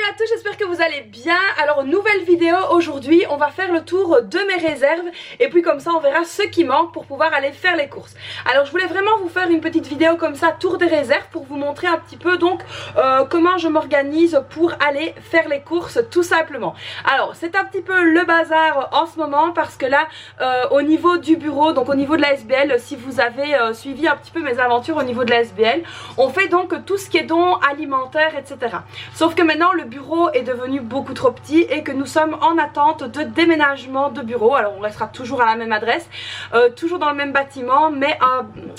Salut à tous, j'espère que vous allez bien. Alors nouvelle vidéo aujourd'hui, on va faire le tour de mes réserves et puis comme ça on verra ce qui manque pour pouvoir aller faire les courses. Alors je voulais vraiment vous faire une petite vidéo comme ça, tour des réserves, pour vous montrer un petit peu donc comment je m'organise pour aller faire les courses tout simplement. Alors c'est un petit peu le bazar en ce moment parce que là au niveau du bureau, donc au niveau de la SBL, si vous avez suivi un petit peu mes aventures au niveau de la SBL, on fait donc tout ce qui est dons alimentaires, etc. Sauf que maintenant le bureau est devenu beaucoup trop petit et que nous sommes en attente de déménagement de bureau. Alors on restera toujours à la même adresse, toujours dans le même bâtiment, mais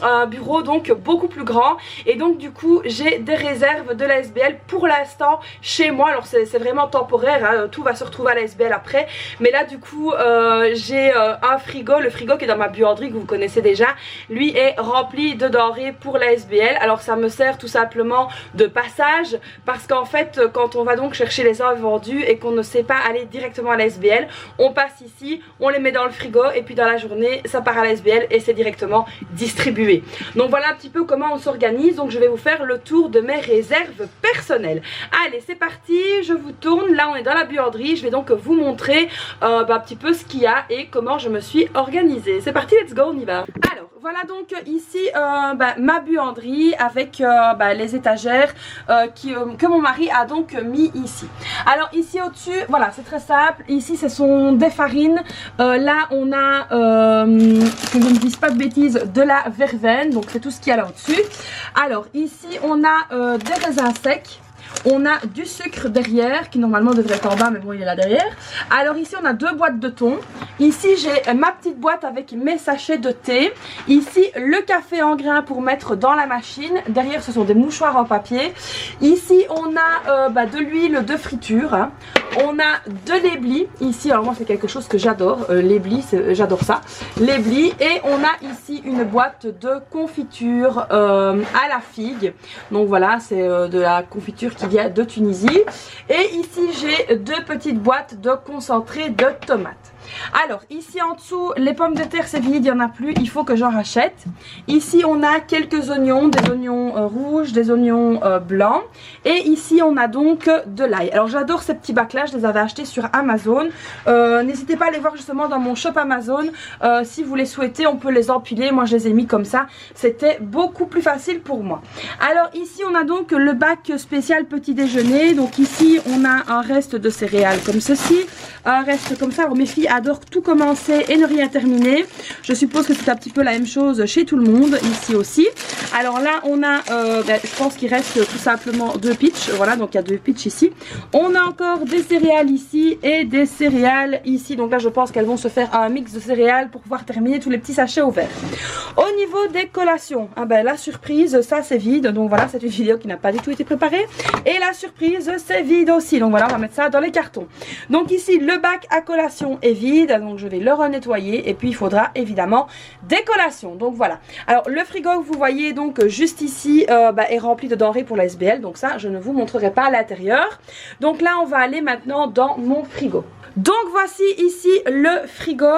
un bureau donc beaucoup plus grand. Et donc du coup j'ai des réserves de la SBL pour l'instant chez moi. Alors c'est vraiment temporaire, hein, tout va se retrouver à la SBL après. Mais là du coup j'ai un frigo, le frigo qui est dans ma buanderie que vous connaissez déjà, lui est rempli de denrées pour la SBL. Alors ça me sert tout simplement de passage parce qu'en fait quand on va donc chercher les invendus et qu'on ne sait pas aller directement à la SBL, on passe ici, on les met dans le frigo et puis dans la journée ça part à la SBL et c'est directement distribué. Donc voilà un petit peu comment on s'organise. Donc je vais vous faire le tour de mes réserves personnelles. Allez c'est parti, je vous tourne, là on est dans la buanderie, je vais donc vous montrer un petit peu ce qu'il y a et comment je me suis organisée. C'est parti, let's go, on y va. Alors voilà donc ici ma buanderie avec les étagères que mon mari a donc mis ici. Alors ici au dessus, voilà c'est très simple, ici ce sont des farines, là on a que je ne dise pas de bêtises, de la verveine, donc c'est tout ce qu'il y a là au dessus. Alors ici on a des raisins secs. On a du sucre derrière qui normalement devrait être en bas mais bon il est là derrière. Alors ici on a deux boîtes de thon. Ici j'ai ma petite boîte avec mes sachets de thé. Ici le café en grains pour mettre dans la machine. Derrière ce sont des mouchoirs en papier. Ici on a de l'huile de friture, hein. On a de l'éblis ici, alors moi c'est quelque chose que j'adore, l'éblis, j'adore ça, l'éblis. Et on a ici une boîte de confiture à la figue. Donc voilà c'est de la confiture qui vient de Tunisie. Et ici j'ai deux petites boîtes de concentré de tomates. Alors ici en dessous les pommes de terre c'est vide, il n'y en a plus, il faut que j'en rachète. Ici on a quelques oignons, des oignons rouges, des oignons blancs. Et ici on a donc de l'ail. Alors j'adore ces petits bacs là, je les avais achetés sur Amazon. N'hésitez pas à les voir justement dans mon shop Amazon. Si vous les souhaitez on peut les empiler, moi je les ai mis comme ça, c'était beaucoup plus facile pour moi. Alors ici on a donc le bac spécial petit déjeuner. Donc ici on a un reste de céréales comme ceci, un reste comme ça. Alors mes filles adore tout commencer et ne rien terminer. Je suppose que c'est un petit peu la même chose chez tout le monde ici aussi. Alors là on a je pense qu'il reste tout simplement deux pitchs. Voilà donc il y a deux pitchs ici. On a encore des céréales ici et des céréales ici. Donc là je pense qu'elles vont se faire un mix de céréales pour pouvoir terminer tous les petits sachets au vert. Au niveau des collations, la surprise ça c'est vide. Donc voilà c'est une vidéo qui n'a pas du tout été préparée. Et la surprise c'est vide aussi. Donc voilà on va mettre ça dans les cartons. Donc ici le bac à collation est vide. Donc je vais le renettoyer et puis il faudra évidemment des collations. Donc voilà. Alors le frigo que vous voyez donc juste ici est rempli de denrées pour la SBL. Donc ça je ne vous montrerai pas à l'intérieur. Donc là on va aller maintenant dans mon frigo. Donc voici ici le frigo,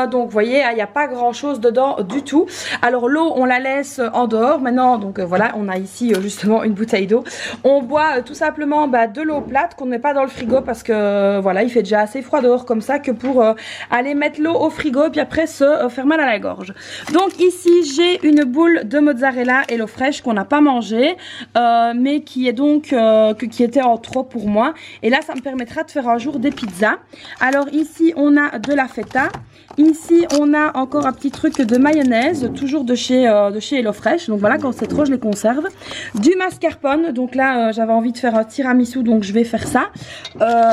donc vous voyez il n'y a pas grand chose dedans du tout. Alors l'eau on la laisse en dehors maintenant, donc voilà on a ici justement une bouteille d'eau. On boit tout simplement de l'eau plate qu'on ne met pas dans le frigo parce que voilà il fait déjà assez froid dehors comme ça que pour aller mettre l'eau au frigo puis après se faire mal à la gorge. Donc ici j'ai une boule de mozzarella Hello Fresh qu'on n'a pas mangé mais qui est donc qui était en trop pour moi et là ça me permettra de faire un jour des pizzas. Alors ici on a de la feta, ici on a encore un petit truc de mayonnaise, toujours de chez Hello Fresh, donc voilà quand c'est trop je les conserve. Du mascarpone, donc là j'avais envie de faire un tiramisu donc je vais faire ça.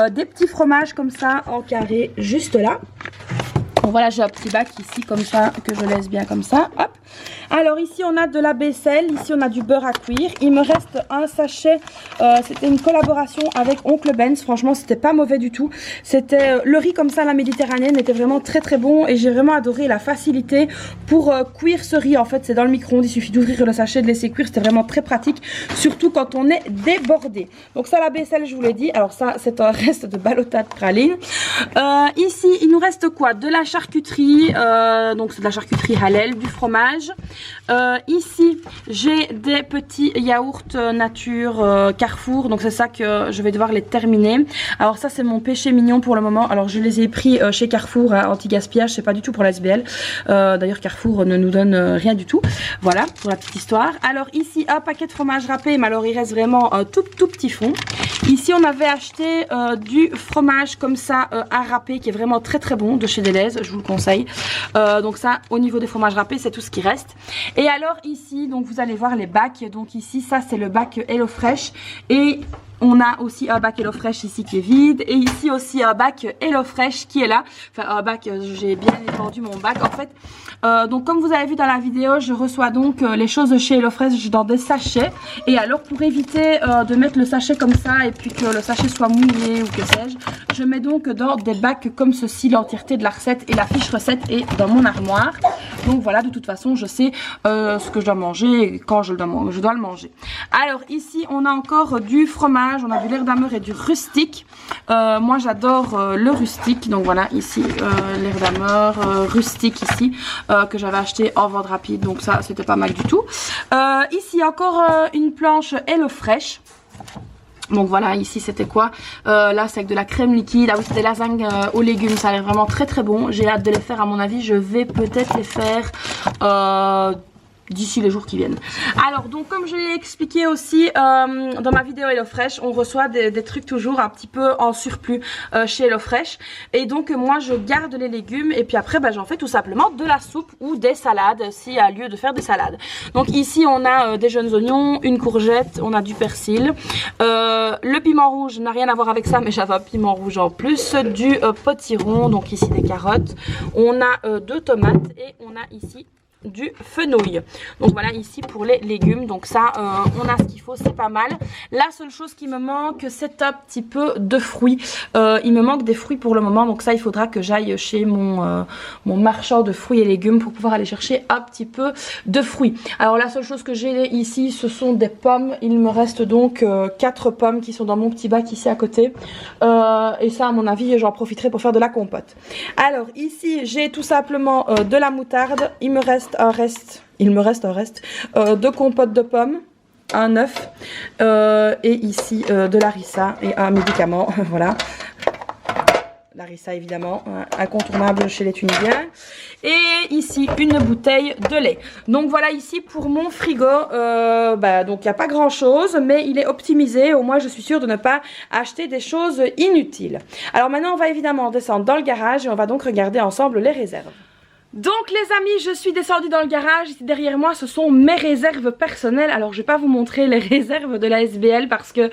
Des petits fromages comme ça en carré juste là. Donc voilà j'ai un petit bac ici comme ça que je laisse bien comme ça, hop. Alors ici on a de la baisselle, ici on a du beurre à cuire. Il me reste un sachet, c'était une collaboration avec Oncle Ben's, franchement c'était pas mauvais du tout. C'était le riz comme ça, la méditerranéenne était vraiment très très bon et j'ai vraiment adoré la facilité pour cuire ce riz. En fait c'est dans le micro-ondes, il suffit d'ouvrir le sachet, de laisser cuire, c'était vraiment très pratique, surtout quand on est débordé. Donc ça la baisselle je vous l'ai dit, alors ça c'est un reste de ballotta de praline. Ici il nous reste quoi? De la charcuterie, donc c'est de la charcuterie halal, du fromage. Ici j'ai des petits yaourts nature Carrefour, donc c'est ça que je vais devoir les terminer. Alors ça c'est mon péché mignon pour le moment. Alors je les ai pris chez Carrefour, anti-gaspillage, c'est pas du tout pour la SBL. D'ailleurs Carrefour ne nous donne rien du tout. Voilà pour la petite histoire. Alors ici un paquet de fromage râpé, mais alors il reste vraiment un tout petit fond. Ici on avait acheté du fromage comme ça à râper qui est vraiment très bon de chez Deleuze, je vous le conseille. Donc ça au niveau des fromages râpés c'est tout ce qui reste. Et alors ici donc vous allez voir les bacs. Donc ici ça c'est le bac HelloFresh et on a aussi un bac HelloFresh ici qui est vide. Et ici aussi un bac HelloFresh qui est là. Enfin un bac, j'ai bien étendu mon bac en fait. Donc comme vous avez vu dans la vidéo, je reçois donc les choses de chez HelloFresh dans des sachets. Et alors pour éviter de mettre le sachet comme ça et puis que le sachet soit mouillé ou que sais-je, je mets donc dans des bacs comme ceci l'entièreté de la recette et la fiche recette est dans mon armoire. Donc voilà, de toute façon je sais ce que je dois manger et quand je dois le manger. Alors ici on a encore du fromage. On a du laire d'Amer et du rustique. Moi j'adore le rustique. Donc voilà ici laire d'Amer rustique ici que j'avais acheté en vente rapide. Donc ça c'était pas mal du tout. Ici encore une planche HelloFresh. Donc voilà, ici c'était quoi là c'est avec de la crème liquide. Ah oui, c'est des lasagnes aux légumes. Ça a l'air vraiment très bon. J'ai hâte de les faire à mon avis. Je vais peut-être les faire d'ici les jours qui viennent. Alors donc comme je l'ai expliqué aussi dans ma vidéo HelloFresh, on reçoit des trucs toujours un petit peu en surplus chez HelloFresh. Et donc moi je garde les légumes et puis après j'en fais tout simplement de la soupe ou des salades s'il y a lieu de faire des salades. Donc ici on a des jeunes oignons, une courgette, on a du persil. Le piment rouge n'a rien à voir avec ça mais j'avais un piment rouge en plus. Du potiron, donc ici des carottes. On a 2 tomates et on a ici du fenouil. Donc voilà ici pour les légumes. Donc ça on a ce qu'il faut, c'est pas mal. La seule chose qui me manque c'est un petit peu de fruits. Il me manque des fruits pour le moment. Donc ça il faudra que j'aille chez mon marchand de fruits et légumes pour pouvoir aller chercher un petit peu de fruits. Alors la seule chose que j'ai ici ce sont des pommes. Il me reste donc 4 pommes qui sont dans mon petit bac ici à côté. Et ça à mon avis j'en profiterai pour faire de la compote. Alors ici j'ai tout simplement de la moutarde. Il me reste un reste de compote de pommes, un œuf et ici de l'harissa et un médicament. Voilà, l'harissa évidemment incontournable chez les Tunisiens. Et ici une bouteille de lait. Donc voilà ici pour mon frigo. Donc il n'y a pas grand chose mais il est optimisé. Au moins je suis sûre de ne pas acheter des choses inutiles. Alors maintenant on va évidemment descendre dans le garage et on va donc regarder ensemble les réserves. Donc les amis, je suis descendue dans le garage. Ici derrière moi ce sont mes réserves personnelles. Alors je vais pas vous montrer les réserves de la SBL parce que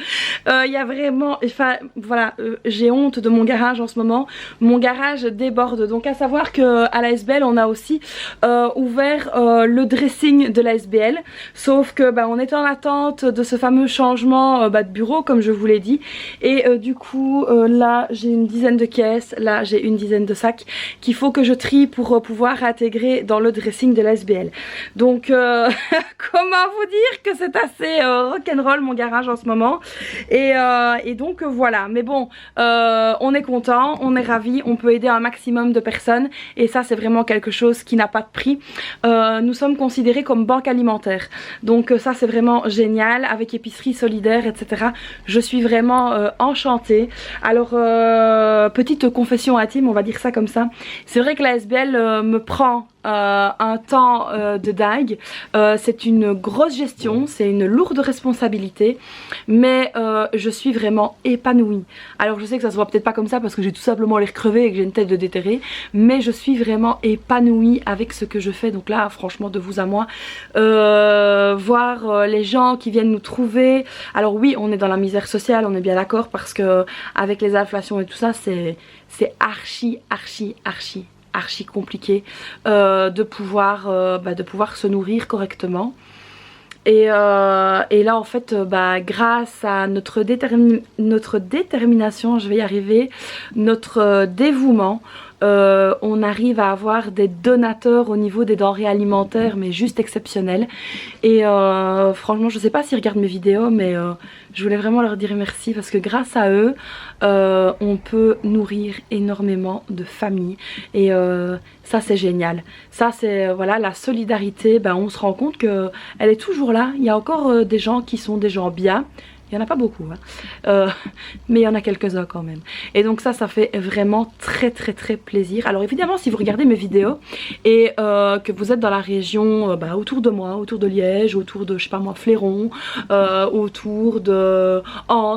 il y a vraiment, enfin voilà, j'ai honte de mon garage en ce moment. Mon garage déborde. Donc à savoir que à la SBL on a aussi ouvert le dressing de la SBL. Sauf que on est en attente de ce fameux changement de bureau comme je vous l'ai dit. Et du coup là j'ai une dizaine de caisses, là j'ai une dizaine de sacs qu'il faut que je trie pour pouvoir intégrer dans le dressing de la SBL. Donc comment vous dire que c'est assez rock'n'roll mon garage en ce moment. Et donc voilà, mais bon on est content, on est ravis, on peut aider un maximum de personnes et ça c'est vraiment quelque chose qui n'a pas de prix. Nous sommes considérés comme banque alimentaire, donc ça c'est vraiment génial avec épicerie solidaire etc. Je suis vraiment enchantée. Alors petite confession intime, on va dire ça comme ça, c'est vrai que la SBL me prend un temps de dingue. C'est une grosse gestion, c'est une lourde responsabilité, mais je suis vraiment épanouie. Alors je sais que ça se voit peut-être pas comme ça parce que j'ai tout simplement l'air crevé et que j'ai une tête de déterré, mais je suis vraiment épanouie avec ce que je fais. Donc là franchement de vous à moi, voir les gens qui viennent nous trouver. Alors oui on est dans la misère sociale, on est bien d'accord, parce que avec les inflations et tout ça c'est archi compliqué de pouvoir se nourrir correctement. Et là en fait grâce à notre détermination, je vais y arriver, notre dévouement, on arrive à avoir des donateurs au niveau des denrées alimentaires, mais juste exceptionnels. Et franchement, je sais pas s'ils regardent mes vidéos, mais je voulais vraiment leur dire merci parce que grâce à eux, on peut nourrir énormément de familles. Et ça c'est génial. Ça c'est voilà, la solidarité, ben, on se rend compte qu'elle est toujours là. Il y a encore des gens qui sont des gens bien. Il n'y en a pas beaucoup, hein. Mais il y en a quelques-uns quand même. Et donc ça fait vraiment très plaisir. Alors évidemment, si vous regardez mes vidéos et que vous êtes dans la région autour de moi, autour de Liège, autour de, je sais pas moi, Fléron, autour de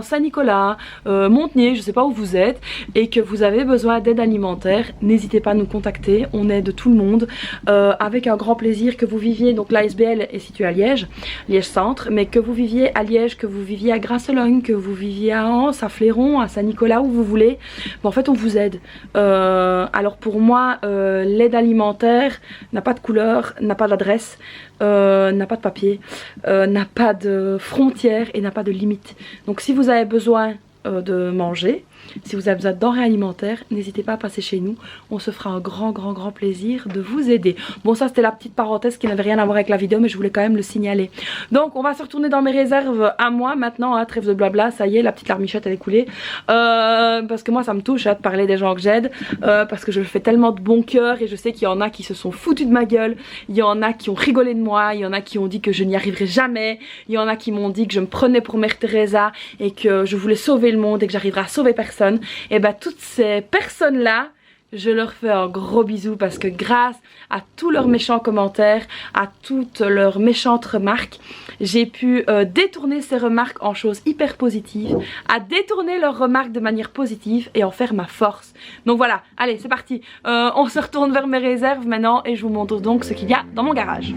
Saint-Nicolas, Montenay, je sais pas où vous êtes, et que vous avez besoin d'aide alimentaire, n'hésitez pas à nous contacter. On aide tout le monde avec un grand plaisir. Que vous viviez, donc l'ASBL est située à Liège, Liège Centre, mais que vous viviez à Liège, que vous viviez à Grasselogne, que vous viviez à Anse, à Fléron, à Saint-Nicolas, où vous voulez, bon, en fait on vous aide. Alors pour moi, l'aide alimentaire n'a pas de couleur, n'a pas d'adresse, n'a pas de papier, n'a pas de frontières et n'a pas de limite. Donc si vous avez besoin de manger, si vous avez besoin de denrées alimentaires, n'hésitez pas à passer chez nous. On se fera un grand plaisir de vous aider. Bon, ça c'était la petite parenthèse qui n'avait rien à voir avec la vidéo, mais je voulais quand même le signaler. Donc on va se retourner dans mes réserves à moi maintenant, hein, trêve de blabla, ça y est, la petite larmichette elle est coulée. Parce que moi ça me touche de parler des gens que j'aide, parce que je le fais tellement de bon cœur et je sais qu'il y en a qui se sont foutus de ma gueule, il y en a qui ont rigolé de moi, il y en a qui ont dit que je n'y arriverai jamais, il y en a qui m'ont dit que je me prenais pour Mère Teresa et que je voulais sauver le monde et que j'arriverais à sauver personne. Et bah toutes ces personnes là, je leur fais un gros bisou parce que grâce à tous leurs méchants commentaires, à toutes leurs méchantes remarques, j'ai pu détourner ces remarques en choses hyper positives, à détourner leurs remarques de manière positive et en faire ma force. Donc voilà, allez c'est parti, on se retourne vers mes réserves maintenant et je vous montre donc ce qu'il y a dans mon garage.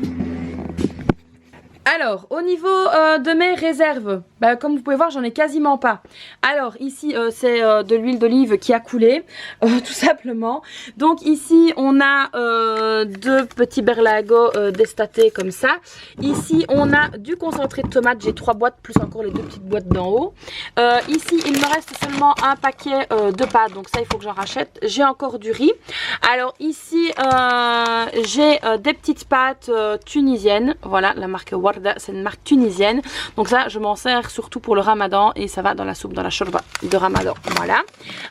Alors, au niveau de mes réserves, comme vous pouvez voir, j'en ai quasiment pas. Alors, ici, c'est de l'huile d'olive qui a coulé, tout simplement. Donc, ici, on a deux petits berlingots destatés comme ça. Ici, on a du concentré de tomate. J'ai 3 boîtes, plus encore les 2 petites boîtes d'en haut. Ici, il me reste seulement un paquet de pâtes. Donc, ça, il faut que j'en rachète. J'ai encore du riz. Alors, ici, j'ai des petites pâtes tunisiennes. Voilà, la marque Warda. C'est une marque tunisienne, donc ça je m'en sers surtout pour le ramadan et ça va dans la soupe, dans la shorba de ramadan. Voilà.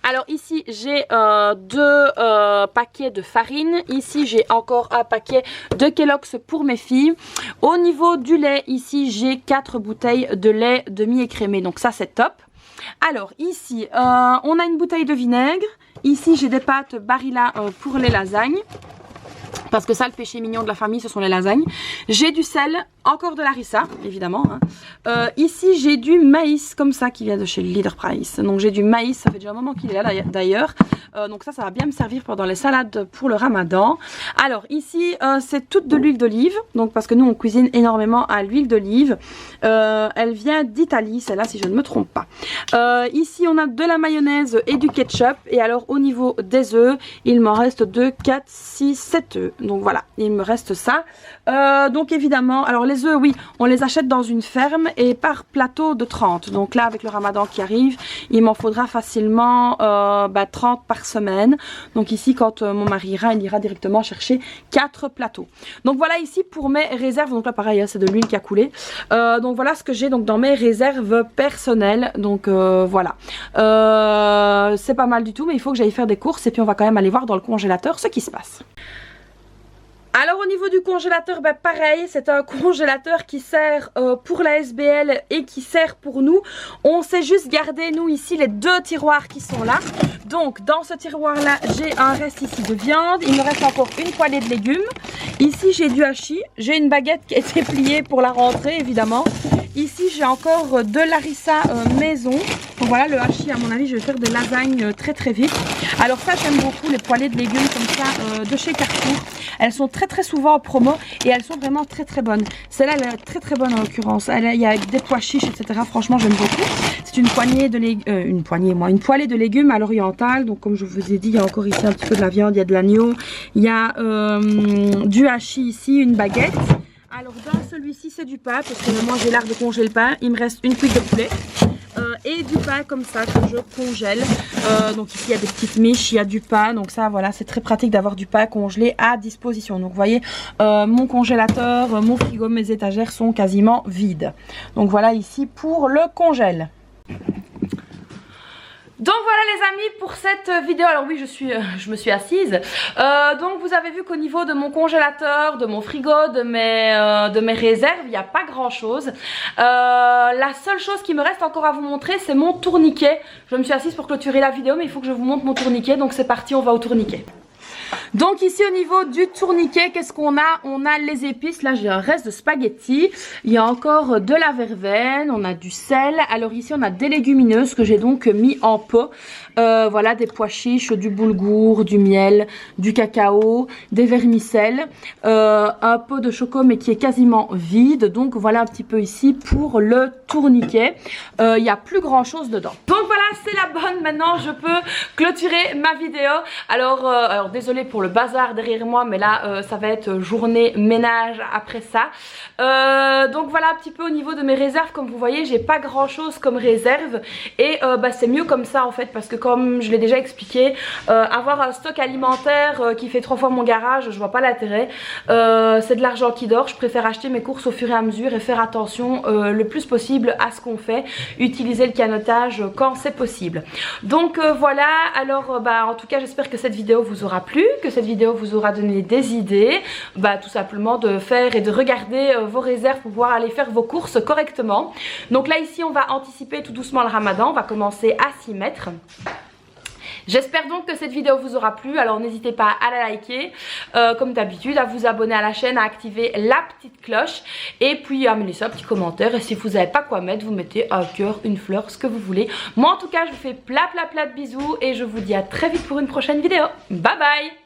Alors ici j'ai 2 paquets de farine, ici j'ai encore un paquet de Kellogg's pour mes filles. Au niveau du lait, ici j'ai 4 bouteilles de lait demi-écrémé, donc ça c'est top. Alors ici on a une bouteille de vinaigre, ici j'ai des pâtes Barilla pour les lasagnes. Parce que ça, le péché mignon de la famille, ce sont les lasagnes. J'ai du sel, encore de la harissa, évidemment. Hein. Ici, j'ai du maïs, comme ça, qui vient de chez Leader Price. Donc, j'ai du maïs, ça fait déjà un moment qu'il est là, d'ailleurs. Donc, ça va bien me servir pendant les salades pour le ramadan. Alors, ici, c'est toute de l'huile d'olive. Donc, parce que nous, on cuisine énormément à l'huile d'olive. Elle vient d'Italie, celle-là, si je ne me trompe pas. Ici, on a de la mayonnaise et du ketchup. Et alors, au niveau des œufs, il m'en reste 2, 4, 6, 7 œufs. Donc voilà, il me reste ça. Donc évidemment, alors les œufs, oui, on les achète dans une ferme et par plateau de 30. Donc là, avec le ramadan qui arrive, il m'en faudra facilement 30 par semaine. Donc ici, quand mon mari ira, il ira directement chercher 4 plateaux. Donc voilà ici pour mes réserves. Donc là, pareil, hein, c'est de l'huile qui a coulé. Donc voilà ce que j'ai donc dans mes réserves personnelles. Donc voilà. C'est pas mal du tout, mais il faut que j'aille faire des courses et puis on va quand même aller voir dans le congélateur ce qui se passe. Alors au niveau du congélateur, pareil, c'est un congélateur qui sert pour la SBL et qui sert pour nous. On sait juste garder, nous ici, les 2 tiroirs qui sont là. Donc dans ce tiroir là, j'ai un reste ici de viande. Il me reste encore une poêlée de légumes. Ici j'ai du hachis, j'ai une baguette qui a été pliée pour la rentrée évidemment. Ici j'ai encore de l'harissa maison. Donc voilà, le hachis, à mon avis je vais faire des lasagnes très vite. Alors ça j'aime beaucoup les poêlées de légumes comme ça de chez Carrefour. Elles sont très souvent en promo et elles sont vraiment très bonnes. Celle-là elle est très bonne en l'occurrence. Il y a des pois chiches etc. Franchement j'aime beaucoup. C'est une poignée de légumes, une poêlée de légumes à l'oriental. Donc comme je vous ai dit, il y a encore ici un petit peu de la viande, il y a de l'agneau, il y a du hachis ici, une baguette. Alors dans celui-ci c'est du pain parce que moi j'ai l'art de congeler le pain. Il me reste une cuite de poulet. et du pain comme ça que je congèle. Donc ici il y a des petites miches, il y a du pain, donc ça voilà, c'est très pratique d'avoir du pain congelé à disposition. Donc vous voyez, mon congélateur, mon frigo, mes étagères sont quasiment vides. Donc voilà ici pour le congèle. Donc voilà les amis pour cette vidéo. Alors oui, je me suis assise. Donc vous avez vu qu'au niveau de mon congélateur, de mon frigo, de mes réserves, il n'y a pas grand chose. La seule chose qui me reste encore à vous montrer, c'est mon tourniquet. Je me suis assise pour clôturer la vidéo, mais il faut que je vous montre mon tourniquet. Donc c'est parti, on va au tourniquet. Donc ici au niveau du tourniquet, qu'est-ce qu'on a? On a les épices, là j'ai un reste de spaghettis, il y a encore de la verveine, on a du sel. Alors ici on a des légumineuses que j'ai donc mis en pot. Voilà, des pois chiches, du boulgour, du miel, du cacao, des vermicelles, un pot de choco mais qui est quasiment vide. Donc voilà un petit peu ici pour le tourniquet. Il n'y a plus grand chose dedans. Donc voilà, c'est la bonne. Maintenant je peux clôturer ma vidéo. Alors désolé pour le bazar derrière moi, mais là ça va être journée ménage après ça. Donc voilà un petit peu au niveau de mes réserves. Comme vous voyez, j'ai pas grand chose comme réserve et c'est mieux comme ça en fait, parce que comme je l'ai déjà expliqué, avoir un stock alimentaire qui fait 3 fois mon garage, je vois pas l'intérêt. C'est de l'argent qui dort. Je préfère acheter mes courses au fur et à mesure et faire attention le plus possible à ce qu'on fait, utiliser le canottage quand c'est possible. Donc voilà, alors en tout cas j'espère que cette vidéo vous aura plu, que cette vidéo vous aura donné des idées, tout simplement de faire et de regarder vos réserves pour pouvoir aller faire vos courses correctement. Donc là ici on va anticiper tout doucement le ramadan, on va commencer à s'y mettre. J'espère donc que cette vidéo vous aura plu, alors n'hésitez pas à la liker, comme d'habitude, à vous abonner à la chaîne, à activer la petite cloche et puis à me laisser un petit commentaire. Et si vous n'avez pas quoi mettre, vous mettez un cœur, une fleur, ce que vous voulez. Moi en tout cas je vous fais plein de bisous et je vous dis à très vite pour une prochaine vidéo. Bye bye.